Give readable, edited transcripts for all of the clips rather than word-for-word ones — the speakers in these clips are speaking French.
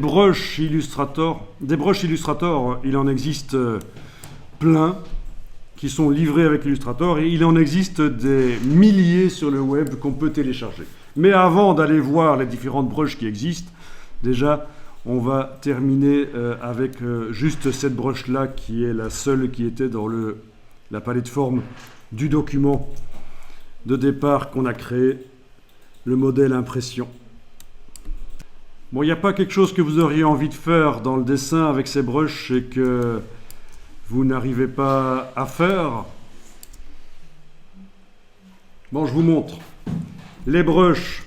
Des brushes Illustrator, il en existe plein qui sont livrés avec Illustrator et il en existe des milliers sur le web qu'on peut télécharger. Mais avant d'aller voir les différentes brushes qui existent, déjà on va terminer avec juste cette brush-là qui est la seule qui était dans la palette forme du document de départ qu'on a créé, le modèle impression. Bon, il n'y a pas quelque chose que vous auriez envie de faire dans le dessin avec ces brushes et que vous n'arrivez pas à faire. Bon, je vous montre. Les brushes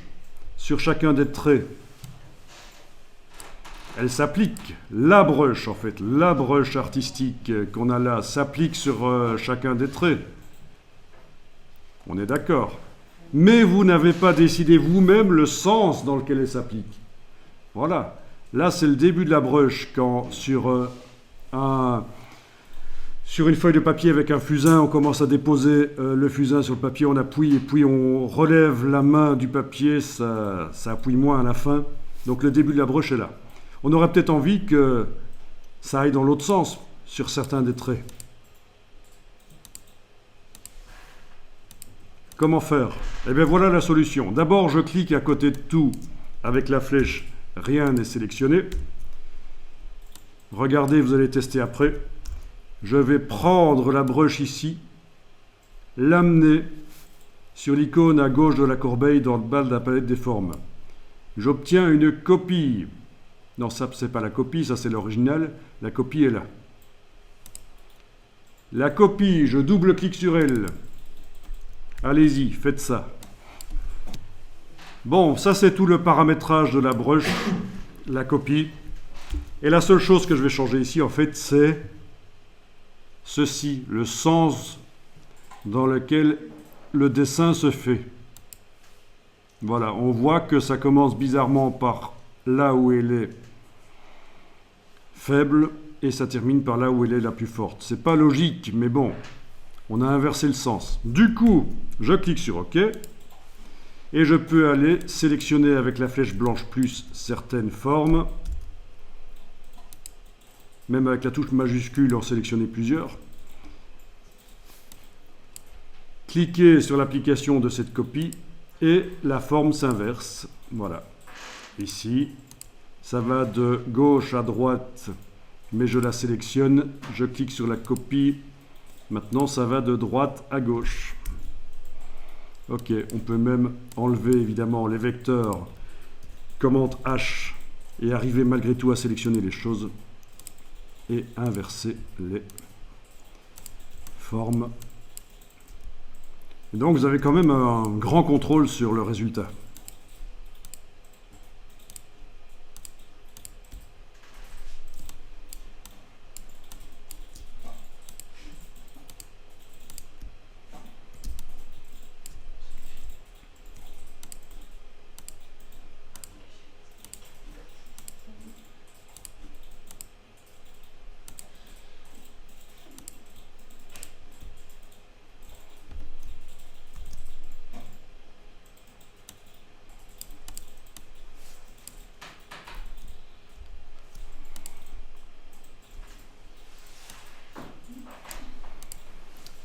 sur chacun des traits, elles s'appliquent. La brush, en fait, la brush artistique qu'on a là s'applique sur chacun des traits. On est d'accord. Mais vous n'avez pas décidé vous-même le sens dans lequel elle s'applique. Voilà, là c'est le début de la brush quand sur une feuille de papier avec un fusain, on commence à déposer le fusain sur le papier, on appuie et puis on relève la main du papier, ça appuie moins à la fin. Donc le début de la brush est là. On aurait peut-être envie que ça aille dans l'autre sens sur certains des traits. Comment faire? Eh bien voilà la solution. D'abord je clique à côté de tout avec la flèche. Rien n'est sélectionné. Regardez, vous allez tester après. Je vais prendre la brush ici, l'amener sur l'icône à gauche de la corbeille dans le bas de la palette des formes. J'obtiens une copie. Non, ça, c'est pas la copie, ça c'est l'original. La copie est là. La copie, je double-clique sur elle. Allez-y, faites ça. Bon, ça c'est tout le paramétrage de la brush, la copie. Et la seule chose que je vais changer ici, en fait, c'est ceci, le sens dans lequel le dessin se fait. Voilà, on voit que ça commence bizarrement par là où elle est faible et ça termine par là où elle est la plus forte. C'est pas logique, mais bon, on a inversé le sens. Du coup, je clique sur OK. Et je peux aller sélectionner avec la flèche blanche plus certaines formes. Même avec la touche majuscule, en sélectionner plusieurs. Cliquez sur l'application de cette copie et la forme s'inverse. Voilà. Ici, ça va de gauche à droite, mais je la sélectionne. Je clique sur la copie. Maintenant, ça va de droite à gauche. Ok, on peut même enlever évidemment les vecteurs, commande H, et arriver malgré tout à sélectionner les choses et inverser les formes. Et donc vous avez quand même un grand contrôle sur le résultat.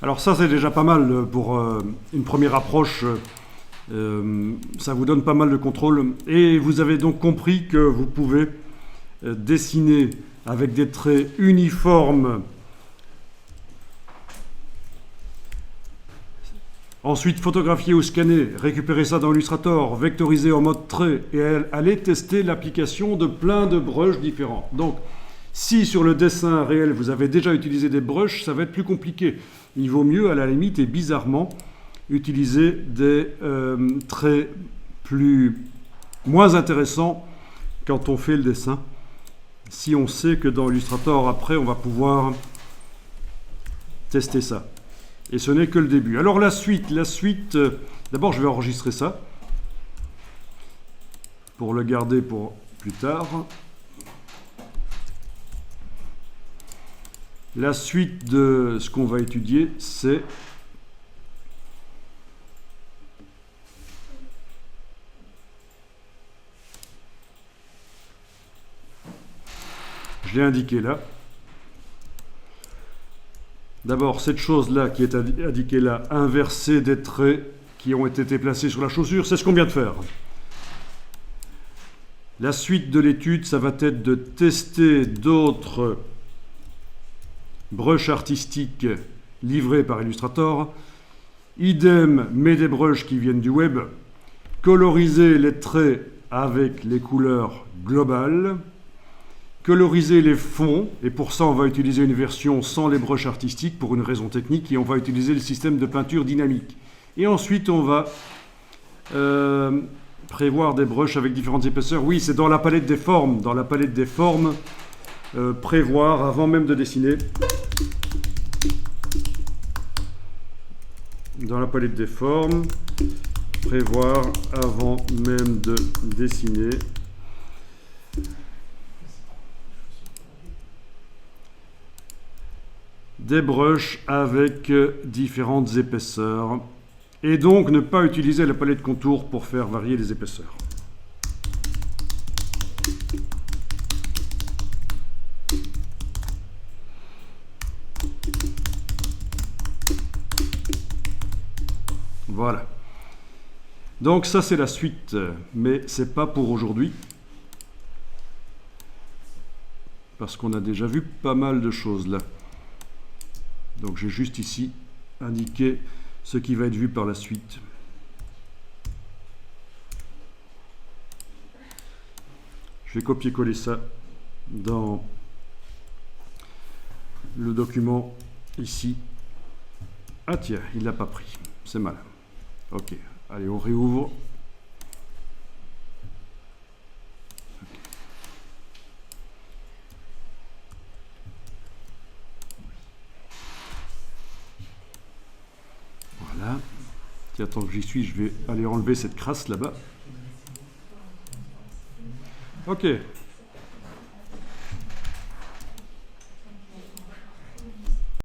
Alors ça c'est déjà pas mal pour une première approche, ça vous donne pas mal de contrôle et vous avez donc compris que vous pouvez dessiner avec des traits uniformes, ensuite photographier ou scanner, récupérer ça dans Illustrator, vectoriser en mode trait et aller tester l'application de plein de brushes différentes. Donc si sur le dessin réel vous avez déjà utilisé des brushes, ça va être plus compliqué. Il vaut mieux, à la limite, et bizarrement, utiliser des traits moins intéressants quand on fait le dessin. Si on sait que dans Illustrator, après, on va pouvoir tester ça. Et ce n'est que le début. Alors la suite, d'abord je vais enregistrer ça pour le garder pour plus tard. La suite de ce qu'on va étudier, c'est Je l'ai indiqué là. D'abord, cette chose-là qui est indiquée là, inverser des traits qui ont été placés sur la chaussure, c'est ce qu'on vient de faire. La suite de l'étude, ça va être de tester d'autres brushes artistiques livrées par Illustrator. Idem, mais des brushes qui viennent du web. Coloriser les traits avec les couleurs globales. Coloriser les fonds, et pour ça on va utiliser une version sans les brushes artistiques pour une raison technique, et on va utiliser le système de peinture dynamique. Et ensuite on va prévoir des brushes avec différentes épaisseurs. Oui, c'est dans la palette des formes. Dans la palette des formes, prévoir avant même de dessiner. Dans la palette des formes, prévoir avant même de dessiner. Des brushes avec différentes épaisseurs. Et donc ne pas utiliser la palette contour pour faire varier les épaisseurs. Voilà. Donc ça c'est la suite, mais c'est pas pour aujourd'hui. Parce qu'on a déjà vu pas mal de choses là. Donc j'ai juste ici indiqué ce qui va être vu par la suite. Je vais copier-coller ça dans le document ici. Ah tiens, il l'a pas pris. C'est mal. Ok, allez, on réouvre. Voilà. Tiens, tant que j'y suis, je vais aller enlever cette crasse là-bas. Ok.